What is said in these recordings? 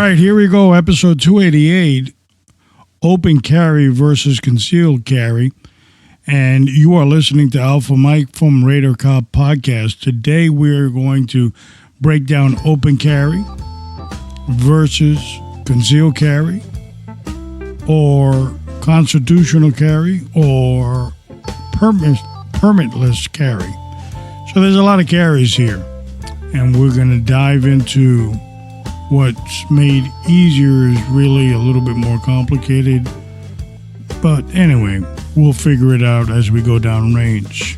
right, here we go. Episode 288, open carry versus concealed carry. And you are listening to Alpha Mike from Raider Cop Podcast. Today we're going to break down open carry versus concealed carry, or constitutional carry, or permitless carry. So there's a lot of carries here. And we're going to dive into what's made easier is really a little bit more complicated. But anyway, we'll figure it out as we go down range.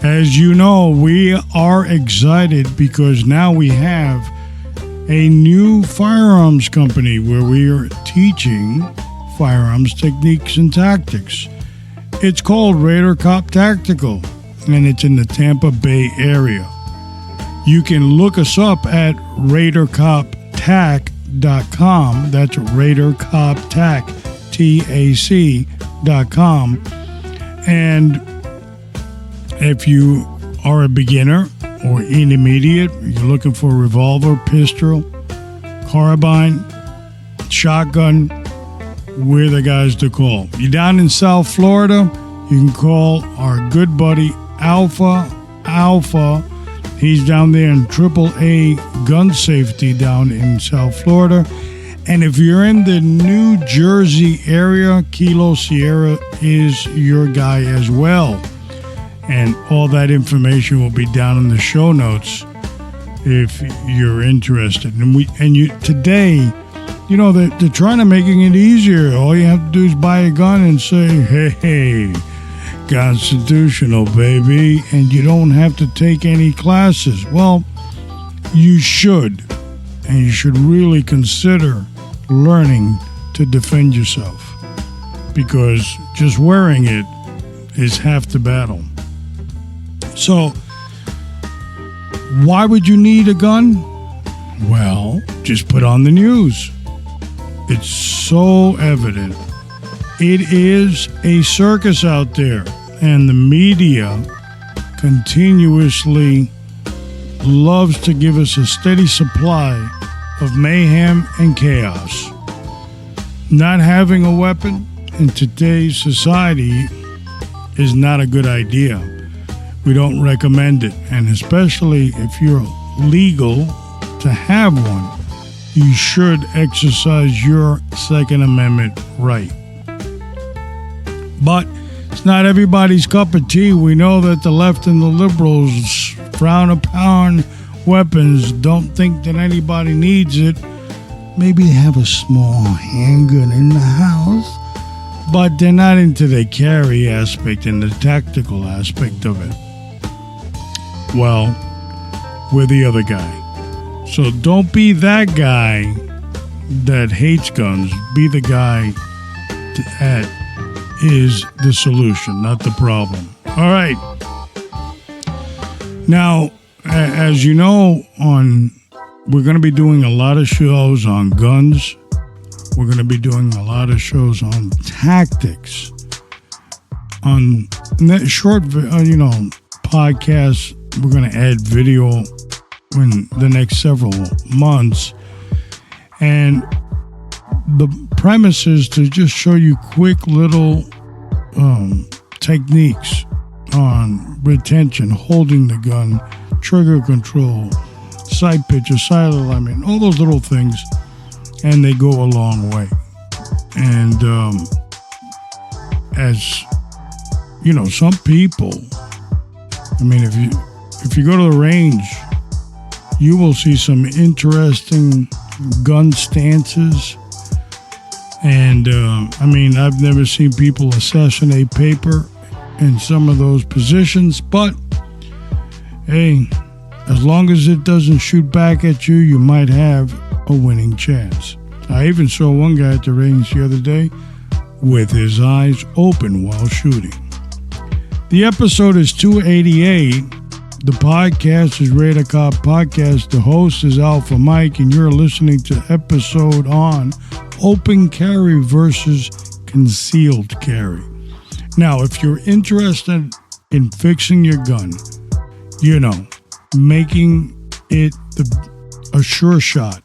As you know, we are excited because now we have a new firearms company where we are teaching firearms techniques and tactics. It's called Raider Cop Tactical, and it's in the Tampa Bay area. You can look us up at RaiderCopTac.com. That's RaiderCopTac, TAC.com. And if you are a beginner or intermediate, you're looking for a revolver, pistol, carbine, shotgun, we're the guys to call. You're down in South Florida, you can call our good buddy Alpha. He's down there in AAA Gun Safety down in South Florida. And if you're in the New Jersey area, Kilo Sierra is your guy as well. And all that information will be down in the show notes if you're interested. Today, you know, they're trying to making it easier. All you have to do is buy a gun and say, hey, constitutional, baby, and you don't have to take any classes. Well, you should, and you should really consider learning to defend yourself, because just wearing it is half the battle. So, why would you need a gun? Well, just put on the news. It's so evident. It is a circus out there, and the media continuously loves to give us a steady supply of mayhem and chaos. Not having a weapon in today's society is not a good idea. We don't recommend it, and especially if you're legal to have one, you should exercise your Second Amendment right. But it's not everybody's cup of tea. We know that the left and the liberals frown upon weapons, don't think that anybody needs it. Maybe they have a small handgun in the house, but they're not into the carry aspect and the tactical aspect of it. Well, we're the other guy. So don't be that guy that hates guns. Be the guy that is the solution, not the problem. All right. Now, as you know, we're going to be doing a lot of shows on guns. We're going to be doing a lot of shows on tactics. On short, podcasts, we're going to add video in the next several months. And the premise is to just show you quick little techniques on retention, holding the gun, trigger control, sight picture, sight alignment, all those little things, and they go a long way. And as you know, some people, I mean, if you go to the range, you will see some interesting gun stances. And, I've never seen people assassinate paper in some of those positions. But, hey, as long as it doesn't shoot back at you, you might have a winning chance. I even saw one guy at the range the other day with his eyes open while shooting. The episode is 288. The podcast is Raider Cop Podcast. The host is Alpha Mike, and you're listening to episode on open carry versus concealed carry. Now, if you're interested in fixing your gun, making it a sure shot,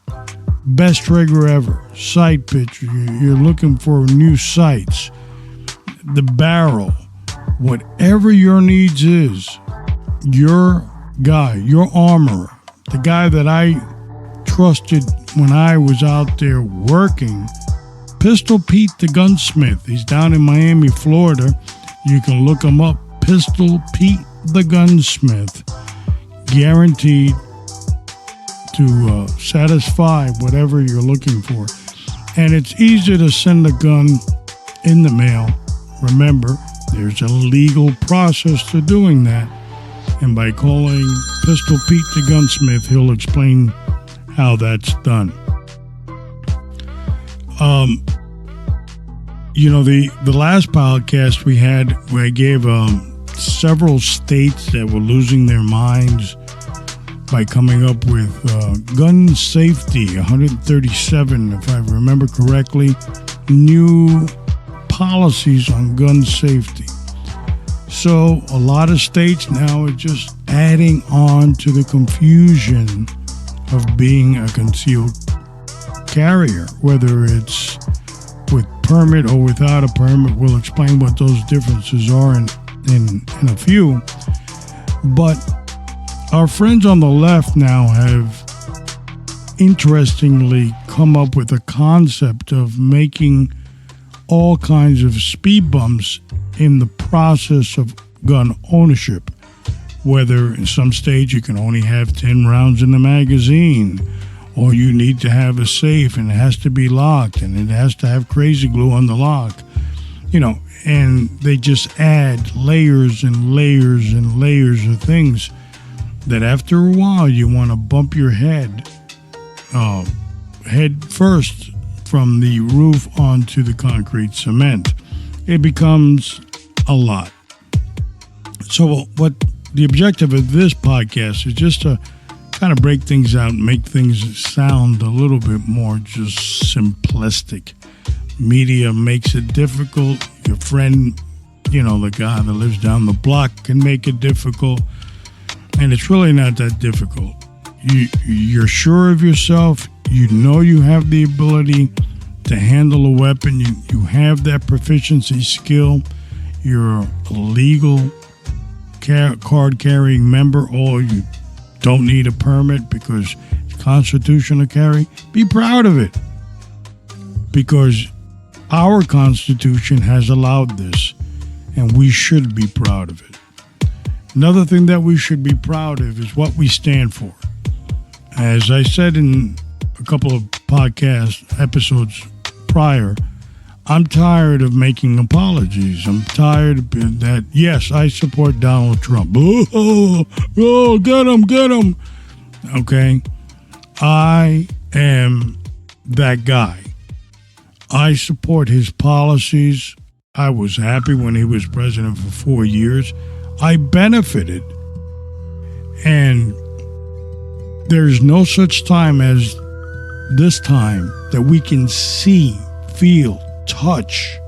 best trigger ever, sight pitch, you're looking for new sights, the barrel, whatever your needs is, your guy, your armorer, the guy that I trusted when I was out there working, Pistol Pete the Gunsmith. He's down in Miami, Florida. You can look him up, Pistol Pete the Gunsmith. Guaranteed to satisfy whatever you're looking for. And it's easy to send a gun in the mail. Remember, there's a legal process to doing that. And by calling Pistol Pete the Gunsmith, he'll explain how that's done. The last podcast we had, where I gave several states that were losing their minds by coming up with gun safety, 137, if I remember correctly, new policies on gun safety. So a lot of states now are just adding on to the confusion of being a concealed carrier, whether it's with permit or without a permit. We'll explain what those differences are in a few. But our friends on the left now have interestingly come up with a concept of making all kinds of speed bumps in the process of gun ownership. Whether in some states you can only have 10 rounds in the magazine, or you need to have a safe and it has to be locked and it has to have crazy glue on the lock, and they just add layers and layers and layers of things that after a while you want to bump your head first from the roof onto the concrete cement. It becomes a lot. So what the objective of this podcast is just to kind of break things out and make things sound a little bit more just simplistic. Media makes it difficult. Your friend, the guy that lives down the block, can make it difficult. And it's really not that difficult. You're sure of yourself. You know you have the ability to handle a weapon. You have that proficiency skill. You're a legal card-carrying member, or you don't need a permit because it's constitutional carry. Be proud of it, because our Constitution has allowed this, and we should be proud of it. Another thing that we should be proud of is what we stand for. As I said in a couple of podcast episodes prior, I'm tired of making apologies. I'm tired of that. Yes, I support Donald Trump. Oh, get him. Okay. I am that guy. I support his policies. I was happy when he was president for 4 years. I benefited. And there's no such time as this time that we can see, feel, touch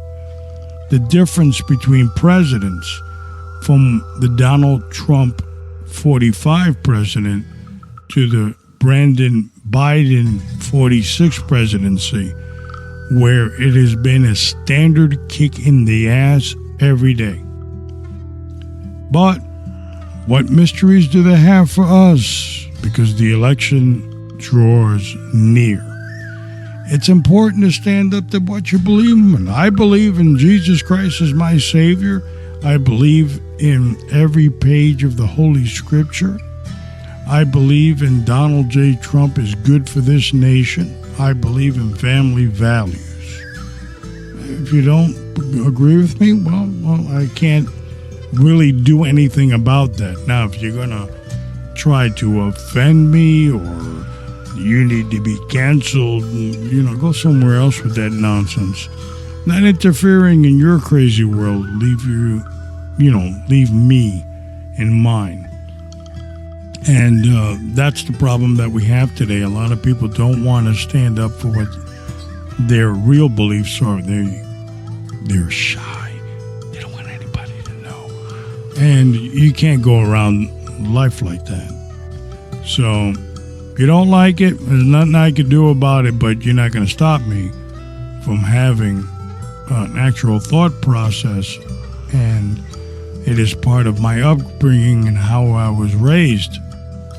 the difference between presidents from the Donald Trump 45 president to the Brandon Biden 46 presidency, where it has been a standard kick in the ass every day. But what mysteries do they have for us? Because the election draws near. It's important to stand up to what you believe in. I believe in Jesus Christ as my Savior. I believe in every page of the Holy Scripture. I believe in Donald J. Trump is good for this nation. I believe in family values. If you don't agree with me, well, I can't really do anything about that. Now, if you're going to try to offend me or you need to be canceled, go somewhere else with that nonsense. Not interfering in your crazy world. Leave me in mine. And that's the problem that we have today. A lot of people don't want to stand up for what their real beliefs are. They're shy. They don't want anybody to know. And you can't go around life like that. So If you don't like it, there's nothing I can do about it, but you're not going to stop me from having an actual thought process. And it is part of my upbringing and how I was raised.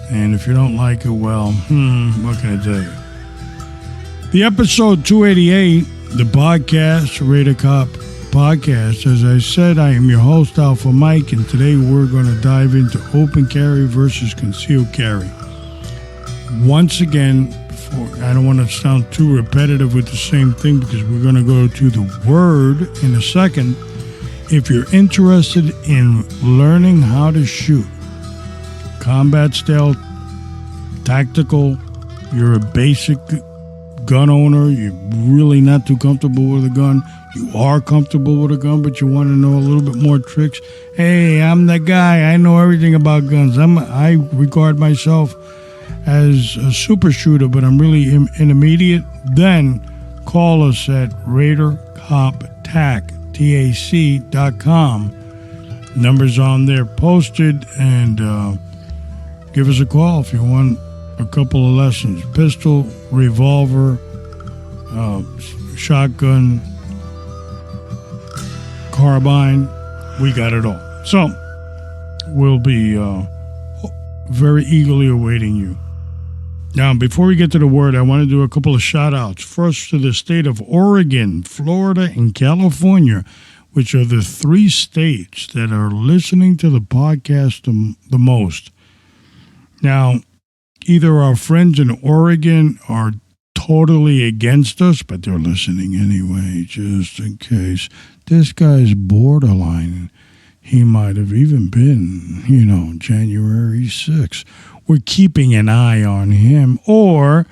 And if you don't like it, well, what can I tell you? The episode 288, the podcast, Radar Cop Podcast. As I said, I am your host, Alpha Mike, and today we're going to dive into open carry versus concealed carry. Once again, I don't want to sound too repetitive with the same thing because we're going to go to the word in a second. If you're interested in learning how to shoot, combat style, tactical, you're a basic gun owner, you're really not too comfortable with a gun, you are comfortable with a gun, but you want to know a little bit more tricks. Hey, I'm that guy. I know everything about guns. I regard myself as a super shooter, but I'm really intermediate. Then call us at RadarCopTac.com. Numbers on there posted, and give us a call if you want a couple of lessons. Pistol, revolver, shotgun, carbine, we got it all. So we'll be very eagerly awaiting you. Now, before we get to the word, I want to do a couple of shout-outs. First, to the state of Oregon, Florida, and California, which are the three states that are listening to the podcast the most. Now, either our friends in Oregon are totally against us, but they're listening anyway, just in case. This guy's borderline. He might have even been, January 6th. We're keeping an eye on him, or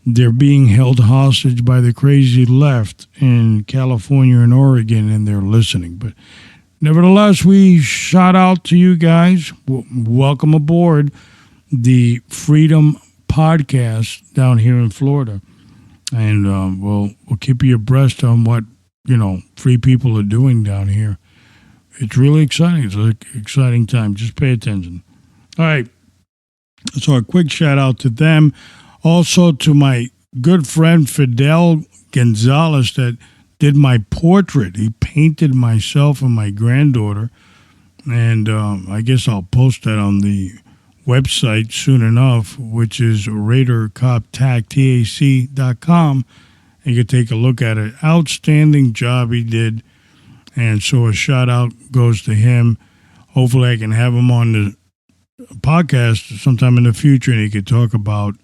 they're being held hostage by the crazy left in California and Oregon, and they're listening. But nevertheless, we shout out to you guys. Welcome aboard the Freedom Podcast down here in Florida. And we'll keep you abreast on what, free people are doing down here. It's really exciting. It's an exciting time. Just pay attention. All right. So a quick shout out to them. Also to my good friend Fidel Gonzalez that did my portrait. He painted myself and my granddaughter. And I guess I'll post that on the website soon enough, which is RadarCopTac.com. And you can take a look at it. Outstanding job he did. And so a shout out goes to him. Hopefully I can have him on the podcast sometime in the future, and he could talk about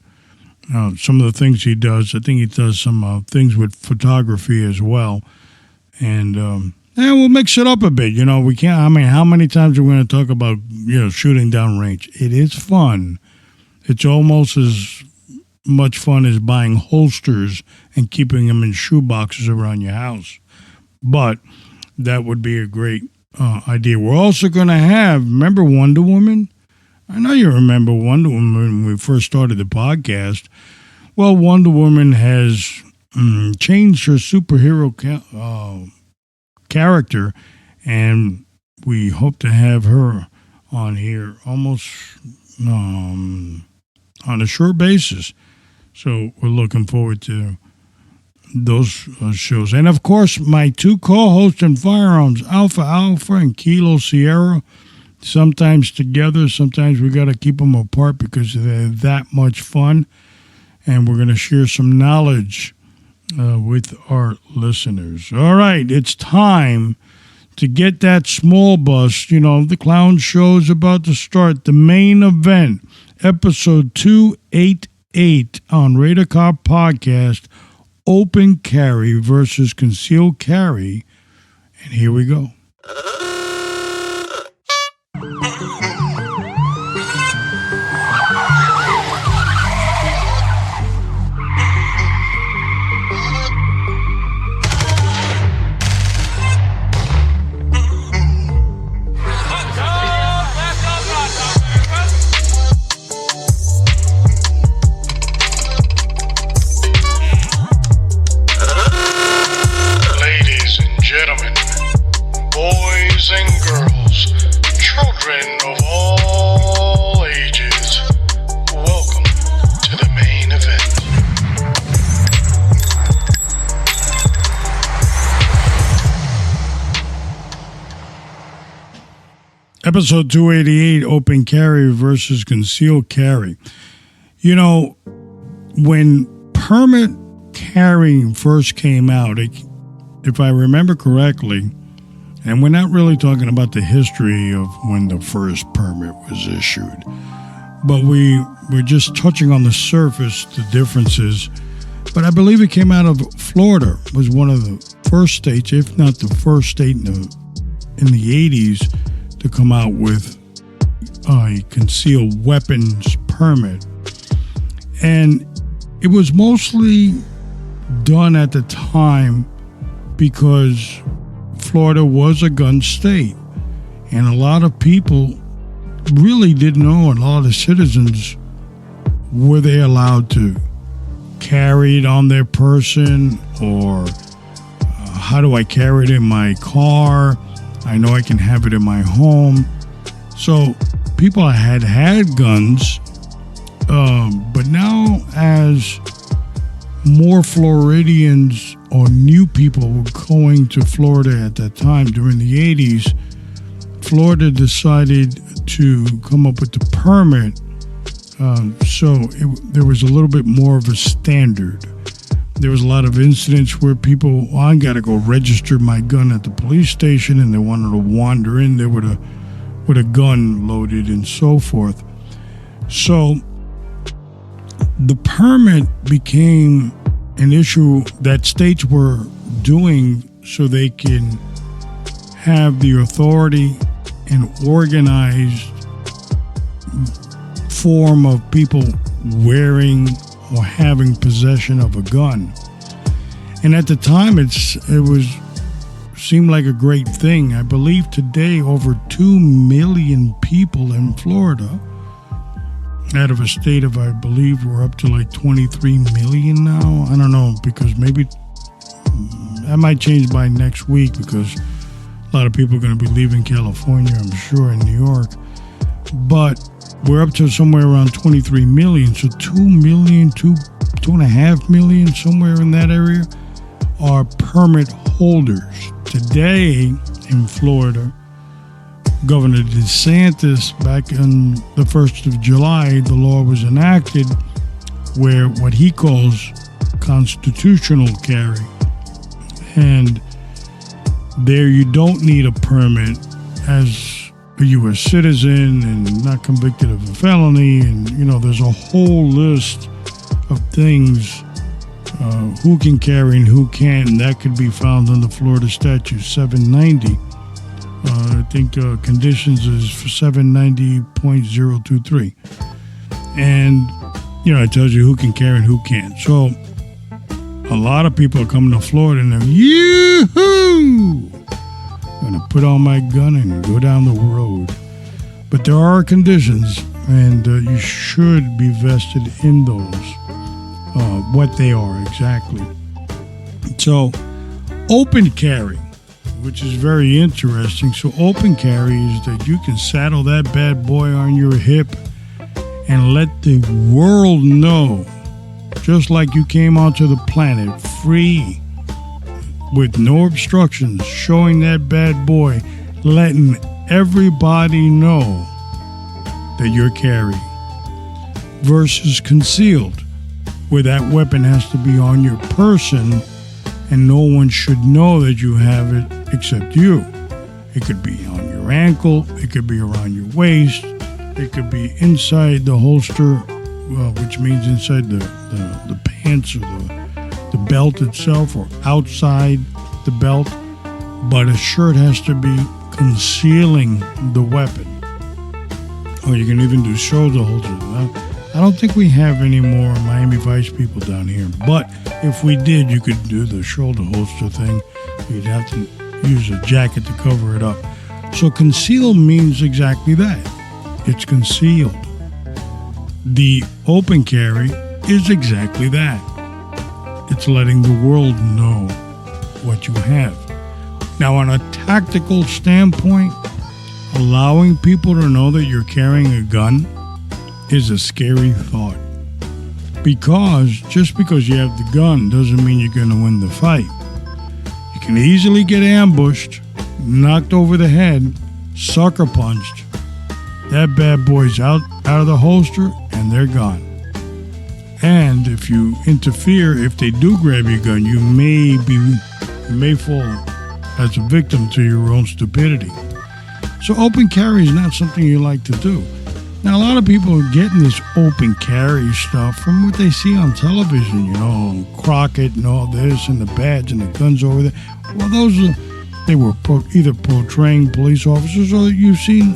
some of the things he does. I think he does some things with photography as well. And we'll mix it up a bit. We can't, how many times are we going to talk about, shooting down range? It is fun. It's almost as much fun as buying holsters and keeping them in shoe boxes around your house. But that would be a great idea. We're also going to have, remember Wonder Woman? I know you remember Wonder Woman when we first started the podcast. Well, Wonder Woman has changed her superhero character, and we hope to have her on here almost on a short basis. So we're looking forward to those shows. And, of course, my two co-hosts in Firearms, Alpha and Kilo Sierra, sometimes together, sometimes we got to keep them apart because they're that much fun. And we're going to share some knowledge with our listeners. All right, it's time to get that small bus. The clown show is about to start. The main event, episode 288 on Radar Cop Podcast, open carry versus concealed carry. And here we go. Episode 288, open carry versus concealed carry. You know, when permit carrying first came out, if I remember correctly, and we're not really talking about the history of when the first permit was issued, but we're just touching on the surface, the differences. But I believe it came out of Florida. It was one of the first states, if not the first state in the 80s to come out with a concealed weapons permit. And it was mostly done at the time because Florida was a gun state. And a lot of people really didn't know, a lot of the citizens, were they allowed to carry it on their person, or how do I carry it in my car? I know I can have it in my home. So people had guns, but now as more Floridians or new people were going to Florida at that time during the 80s, Florida decided to come up with the permit. There was a little bit more of a standard. There was a lot of incidents where people, I got to go register my gun at the police station, and they wanted to wander in there with a gun loaded and so forth. So the permit became an issue that states were doing so they can have the authority and organized form of people wearing or having possession of a gun. And at the time, it seemed like a great thing. I believe today over 2 million people in Florida, out of a state of, I believe, we're up to like 23 million now. I don't know, because maybe that might change by next week, because a lot of people are going to be leaving California, I'm sure, in New York. But we're up to somewhere around 23 million. So 2 million, 2.5 million, somewhere in that area, are permit holders. Today in Florida, Governor DeSantis, back on the 1st of July, the law was enacted where what he calls constitutional carry. And there you don't need a permit as a U.S. citizen and not convicted of a felony. And, you know, there's a whole list of things, who can carry and who can't. And that could be found under Florida Statute 790. I think conditions is for 790.023. And, you know, it tells you who can carry and who can't. So a lot of people are coming to Florida and they're, yoo-hoo! I'm going to put on my gun and go down the road. But there are conditions, and you should be vested in those, what they are exactly. So, open carry, which is very interesting. So, open carry is that you can saddle that bad boy on your hip and let the world know, just like you came onto the planet free, with no obstructions, showing that bad boy, letting everybody know that you're carrying, versus concealed, where that weapon has to be on your person and no one should know that you have it except you. It could be on your ankle, it could be around your waist, it could be inside the holster, which means inside the pants or the belt itself, or outside the belt, but a shirt has to be concealing the weapon. Or you can even do shoulder holsters. I don't think we have any more Miami Vice people down here, but if we did, you could do the shoulder holster thing. You'd have to use a jacket to cover it up. So conceal means exactly that. It's concealed. The open carry is exactly that. It's letting the world know what you have. Now, on a tactical standpoint, allowing people to know that you're carrying a gun is a scary thought. Because just because you have the gun doesn't mean you're going to win the fight. You can easily get ambushed, knocked over the head, sucker punched, that bad boy's out of the holster and they're gone. And if you interfere, if they do grab your gun, you may fall as a victim to your own stupidity. So open carry is not something you like to do. Now, a lot of people are getting this open carry stuff from what they see on television, Crockett and all this, and the badge and the guns over there. Well, they were either portraying police officers, or you've seen,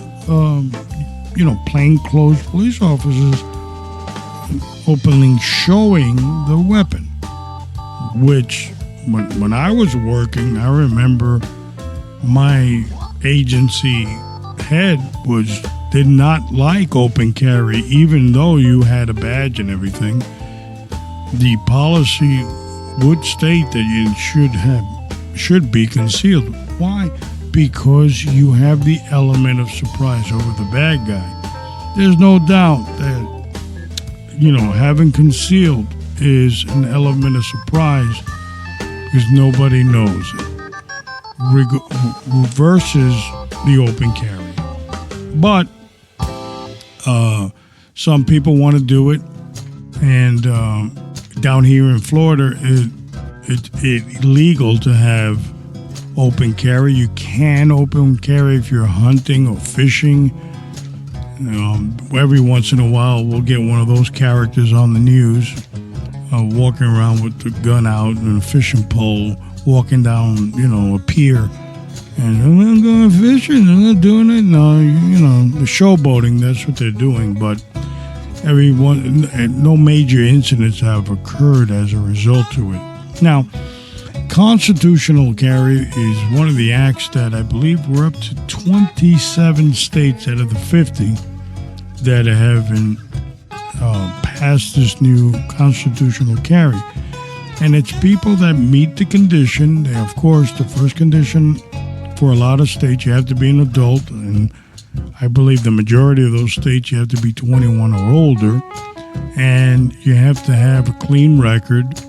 plainclothes police officers openly showing the weapon. Which, when I was working, I remember my agency head did not like open carry, even though you had a badge and everything. The policy would state that you should be concealed. Why? Because you have the element of surprise over the bad guy. There's no doubt that, having concealed is an element of surprise because nobody knows it. Versus the open carry. But some people want to do it, and down here in Florida, it's illegal to have open carry. You can open carry if you're hunting or fishing. Every once in a while, we'll get one of those characters on the news walking around with the gun out and a fishing pole, walking down, a pier. And I'm going fishing, I'm not doing it. No, the showboating, that's what they're doing. But no major incidents have occurred as a result to it. Now, constitutional carry is one of the acts that I believe we're up to 27 states out of the 50 that have passed this new constitutional carry. And it's people that meet the condition. Of course, the first condition for a lot of states, you have to be an adult, and I believe the majority of those states, you have to be 21 or older, and you have to have a clean record,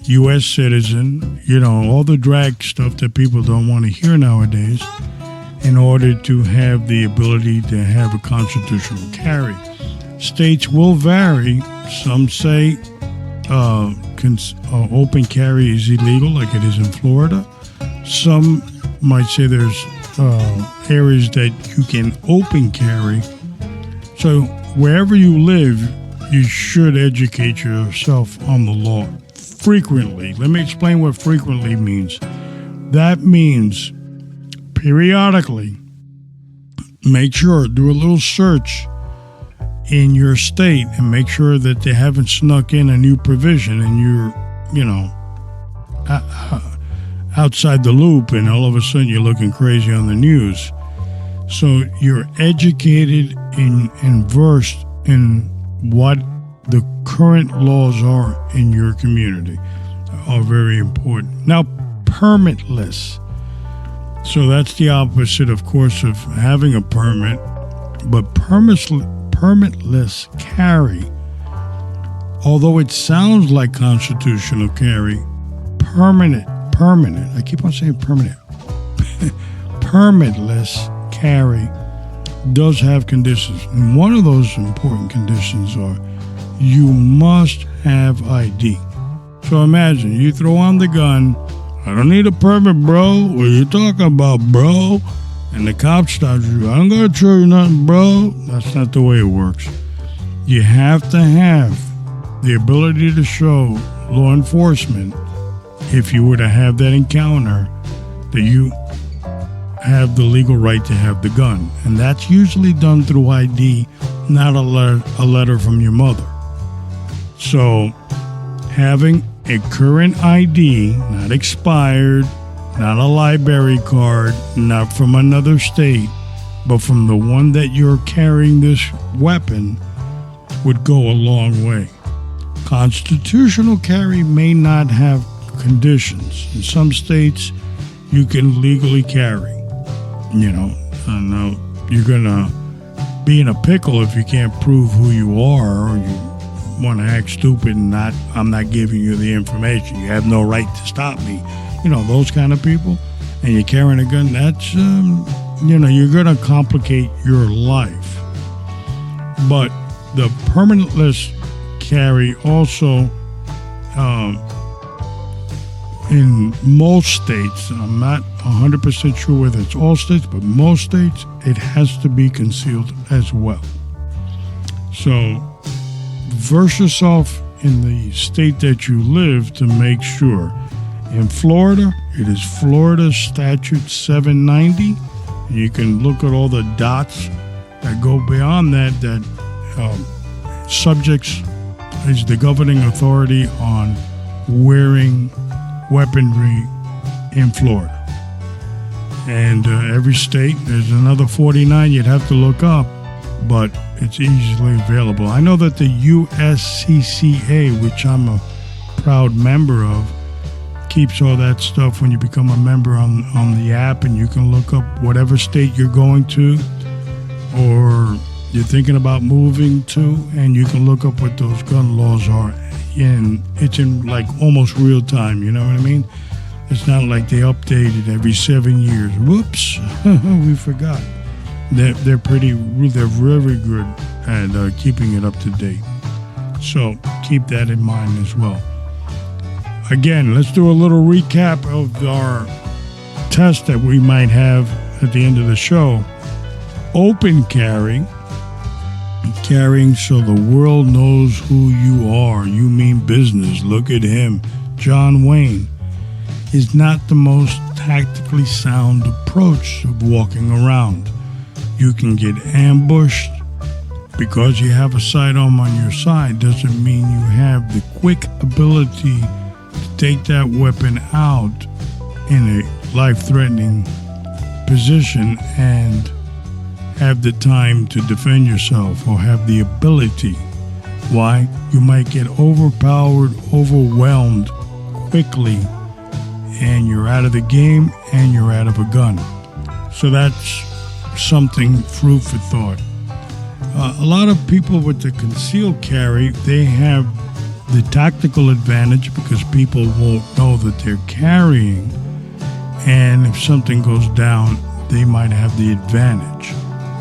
U.S. citizen, all the drag stuff that people don't want to hear nowadays, in order to have the ability to have a constitutional carry. States will vary. Some say open carry is illegal, like it is in Florida. Some might say there's areas that you can open carry. So wherever you live, you should educate yourself on the law frequently. Let me explain what frequently means. That means periodically, do a little search in your state and make sure that they haven't snuck in a new provision and you're, outside the loop, and all of a sudden you're looking crazy on the news. So you're educated and versed in what the current laws are in your community are very important. Now, permitless. So that's the opposite, of course, of having a permit, but permitless carry, although it sounds like constitutional carry, permanent, I keep on saying permanent, permitless carry does have conditions. And one of those important conditions are you must have ID. So imagine you throw on the gun, I don't need a permit, bro. What are you talking about, bro? And the cop stops you. I don't gotta show you nothing, bro. That's not the way it works. You have to have the ability to show law enforcement, if you were to have that encounter, that you have the legal right to have the gun. And that's usually done through ID, not a letter from your mother. So having a current ID, not expired, not a library card, not from another state, but from the one that you're carrying this weapon, would go a long way. Constitutional carry may not have conditions. In some states, you can legally carry. And you're gonna be in a pickle if you can't prove who you are, or you want to act stupid and I'm not giving you the information. You have no right to stop me. Those kind of people. And you're carrying a gun, that's you're going to complicate your life. But the permitless carry also, in most states, I'm not 100% sure whether it's all states, but most states, it has to be concealed as well. So verse yourself in the state that you live to make sure. In Florida, it is Florida Statute 790. And you can look at all the dots that go beyond that subjects is the governing authority on wearing weaponry in Florida. And every state, there's another 49 you'd have to look up, but it's easily available. I know that the USCCA, which I'm a proud member of, keeps all that stuff when you become a member on the app, and you can look up whatever state you're going to or you're thinking about moving to, and you can look up what those gun laws are. And it's in like almost real time, you know what I mean? It's not like they update it every 7 years. Whoops, we forgot. They're very good at keeping it up to date. So keep that in mind as well. Again, let's do a little recap of our test that we might have at the end of the show. Open carrying so the world knows who you are. You mean business. Look at him. John Wayne is not the most tactically sound approach of walking around. You can get ambushed. Because you have a sidearm on your side doesn't mean you have the quick ability to take that weapon out in a life-threatening position and have the time to defend yourself or have the ability. Why? You might get overpowered, overwhelmed quickly, and you're out of the game and you're out of a gun. So that's something food for thought. A lot of people with the concealed carry, they have the tactical advantage because people won't know that they're carrying, and if something goes down, they might have the advantage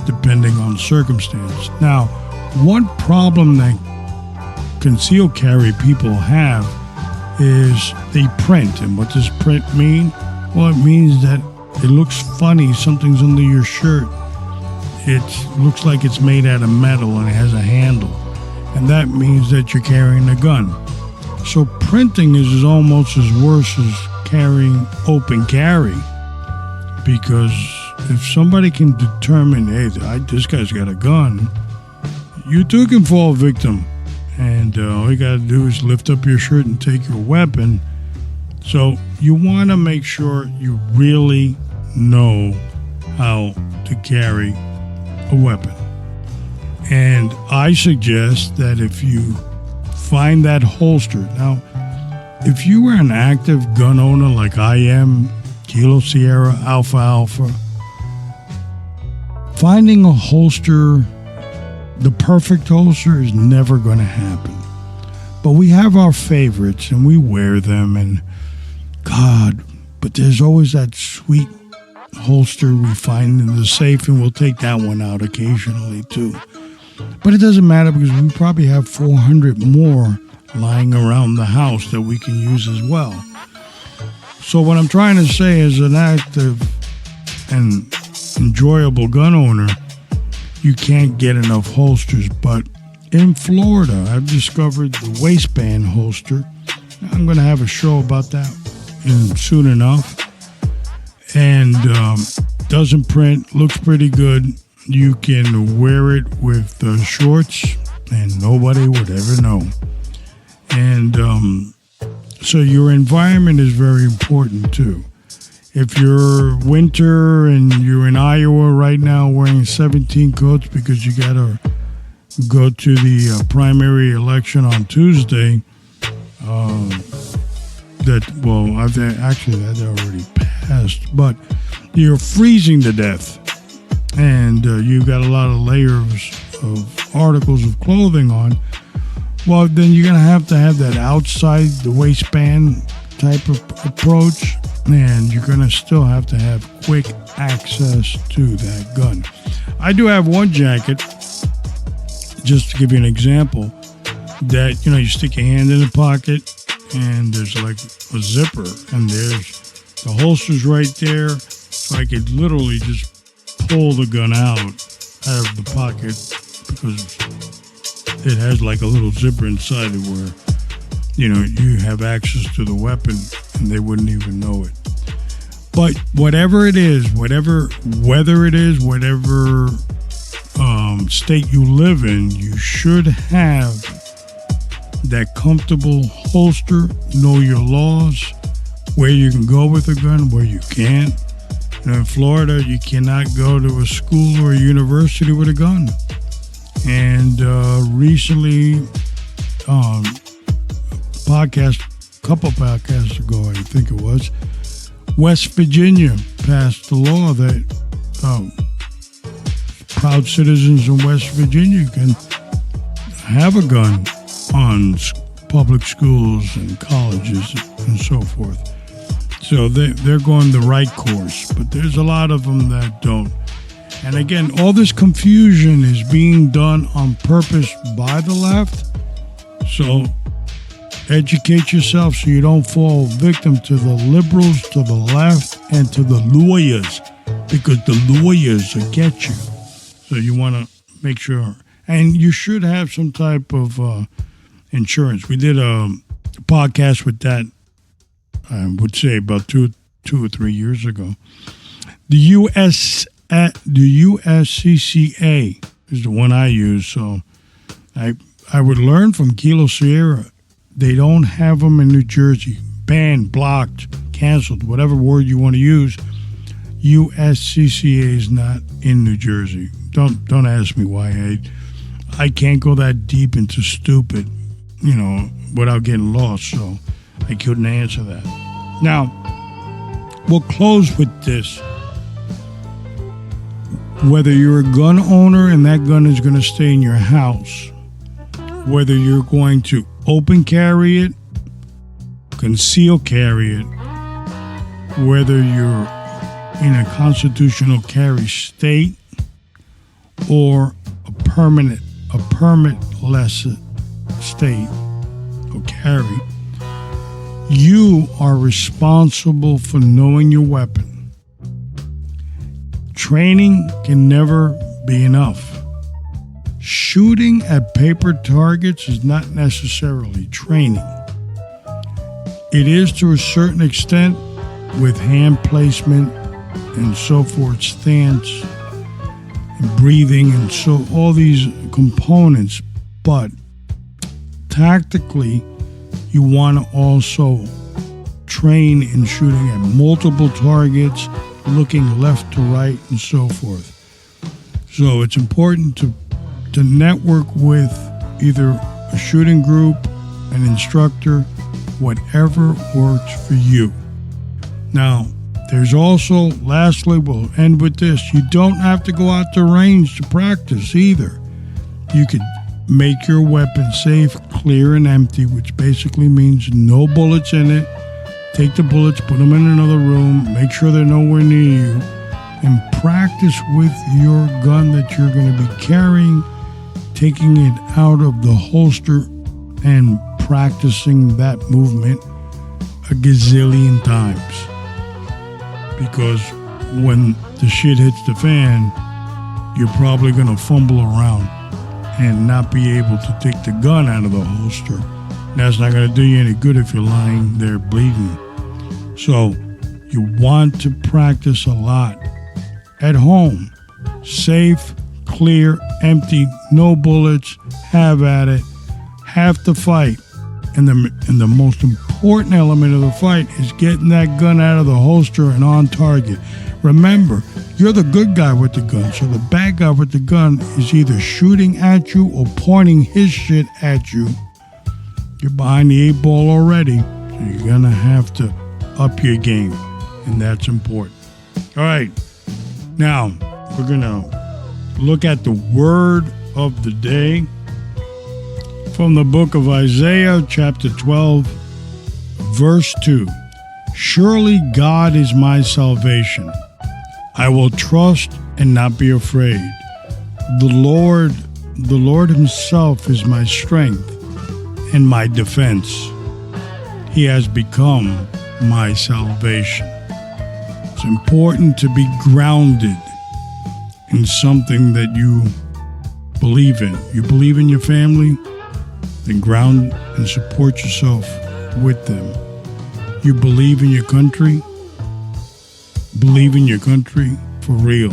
depending on circumstance. Now, one problem that concealed carry people have is they print. And what does print mean? Well, it means that it looks funny, something's under your shirt. It looks like it's made out of metal and it has a handle. And that means that you're carrying a gun. So printing is almost as worse as carrying open carry. Because if somebody can determine, hey, this guy's got a gun, you too can fall victim. And all you got to do is lift up your shirt and take your weapon. So you want to make sure you really know how to carry a weapon. And I suggest that if you find that holster, now, if you were an active gun owner like I am, Kilo Sierra, Alpha Alpha, finding a holster, the perfect holster, is never going to happen. But we have our favorites and we wear them, and God, but there's always that sweet holster we find in the safe, and we'll take that one out occasionally too. But it doesn't matter because we probably have 400 more lying around the house that we can use as well. So what I'm trying to say is, an active and enjoyable gun owner, you can't get enough holsters. But in Florida, I've discovered the waistband holster. I'm going to have a show about that soon enough. And doesn't print, looks pretty good. You can wear it with shorts and nobody would ever know. And so your environment is very important too. If you're winter and you're in Iowa right now wearing 17 coats because you got to go to the primary election on Tuesday, that already passed, but you're freezing to death and you've got a lot of layers of articles of clothing on, well, then you're going to have that outside the waistband type of approach. and you're going to still have to have quick access to that gun. I do have one jacket, just to give you an example, that, you stick your hand in the pocket and there's like a zipper and there's the holster's right there. So I could literally just pull the gun out of the pocket because it has like a little zipper inside it where, you have access to the weapon and they wouldn't even know it. But whatever it is, whatever weather it is, whatever state you live in, you should have that comfortable holster, know your laws, where you can go with a gun, where you can't. In Florida, you cannot go to a school or a university with a gun. And recently, couple podcasts ago, I think it was, West Virginia passed a law that proud citizens in West Virginia can have a gun on public schools and colleges and so forth. So they're going the right course, but there's a lot of them that don't. And again, all this confusion is being done on purpose by the left. So educate yourself so you don't fall victim to the liberals, to the left, and to the lawyers, because the lawyers will get you. So you want to make sure. And you should have some type of insurance. We did a podcast with that, I would say, about two or 3 years ago. The USCCA is the one I use. So I would learn from Kilo Sierra. They don't have them in New Jersey. Banned, blocked, canceled, whatever word you want to use. USCCA is not in New Jersey. Don't ask me why. I can't go that deep into stupid, without getting lost. So I couldn't answer that. Now, we'll close with this. Whether you're a gun owner and that gun is going to stay in your house, whether you're going to open carry it, conceal carry it, whether you're in a constitutional carry state or a permitless state or carry, you are responsible for knowing your weapon. Training can never be enough. Shooting at paper targets is not necessarily training. It is to a certain extent with hand placement and so forth, stance and breathing and so all these components, but tactically you want to also train in shooting at multiple targets, looking left to right and so forth. So it's important to network with either a shooting group, an instructor, whatever works for you. Now, there's also, lastly, we'll end with this, you don't have to go out to range to practice either. You could make your weapon safe, clear, and empty, which basically means no bullets in it. Take the bullets, put them in another room, make sure they're nowhere near you, and practice with your gun that you're going to be carrying, taking it out of the holster and practicing that movement a gazillion times. Because when the shit hits the fan, you're probably going to fumble around and not be able to take the gun out of the holster. That's not going to do you any good if you're lying there bleeding. So you want to practice a lot at home. Safe, clear, empty, no bullets, have at it, have to fight. And the most important element of the fight is getting that gun out of the holster and on target. Remember, you're the good guy with the gun, so the bad guy with the gun is either shooting at you or pointing his shit at you. You're behind the 8 ball already, so you're going to have to up your game, and that's important. All right, now we're going to look at the word of the day from the book of Isaiah, chapter 12, verse 2. Surely God is my salvation. I will trust and not be afraid. The Lord himself is my strength and my defense. He has become my salvation. It's important to be grounded in something that you believe in. You believe in your family, then ground and support yourself with them. You believe in your country, believe in your country for real.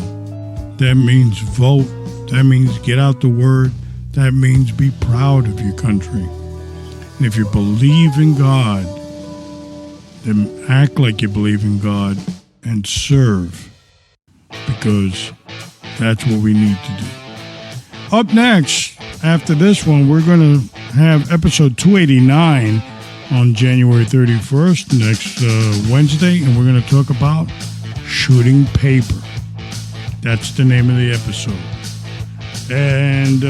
That means vote. That means get out the word. That means be proud of your country. And if you believe in God, then act like you believe in God and serve, because that's what we need to do. Up next, after this one, we're going to have episode 289 on January 31st, next Wednesday, and we're going to talk about shooting paper. That's the name of the episode. And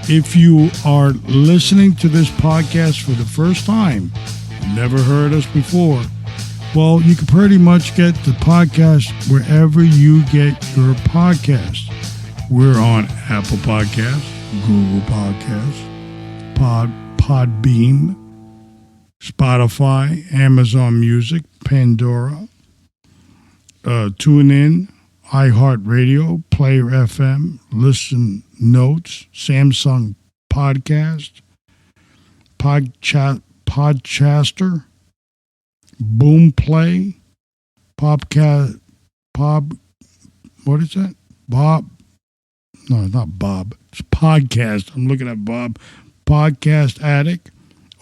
if you are listening to this podcast for the first time, never heard us before, well, you can pretty much get the podcast wherever you get your podcasts. We're on Apple Podcasts, Google Podcasts, Podbean, Spotify, Amazon Music, Pandora, TuneIn, iHeartRadio, Player FM, Listen Notes, Samsung Podcast, Podchaster, Boomplay, what is that? Bob? No, it's not Bob. It's Podcast. I'm looking at Bob. Podcast Addict,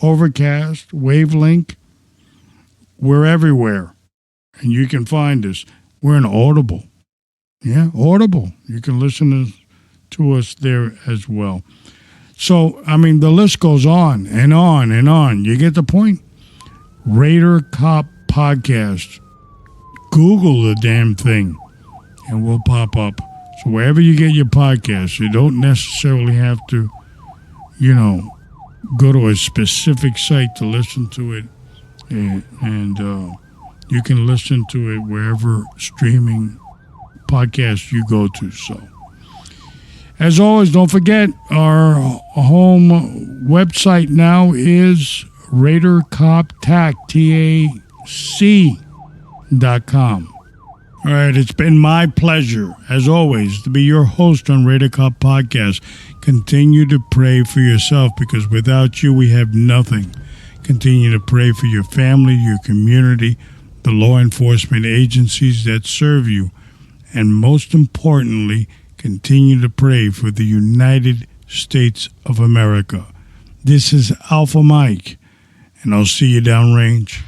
Overcast, Wavelink. We're everywhere. And you can find us. We're in Audible. Yeah, Audible. You can listen to us there as well. So, I mean, the list goes on and on and on. You get the point? Raider Cop Podcast. Google the damn thing and we'll pop up. So wherever you get your podcasts, you don't necessarily have to, go to a specific site to listen to it. And you can listen to it wherever streaming podcasts you go to. So, as always, don't forget our home website now is RaiderCopTac.com. All right, it's been my pleasure, as always, to be your host on Raider Cop Podcast. Continue to pray for yourself, because without you, we have nothing. Continue to pray for your family, your community, the law enforcement agencies that serve you, and most importantly, continue to pray for the United States of America. This is Alpha Mike, and I'll see you downrange.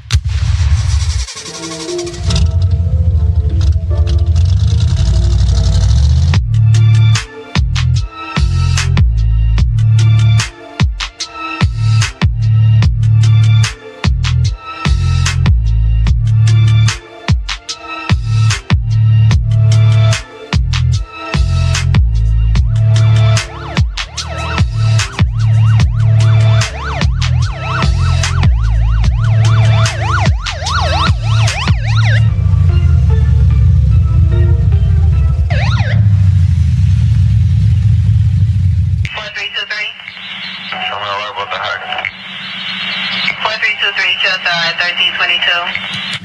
Just 1322.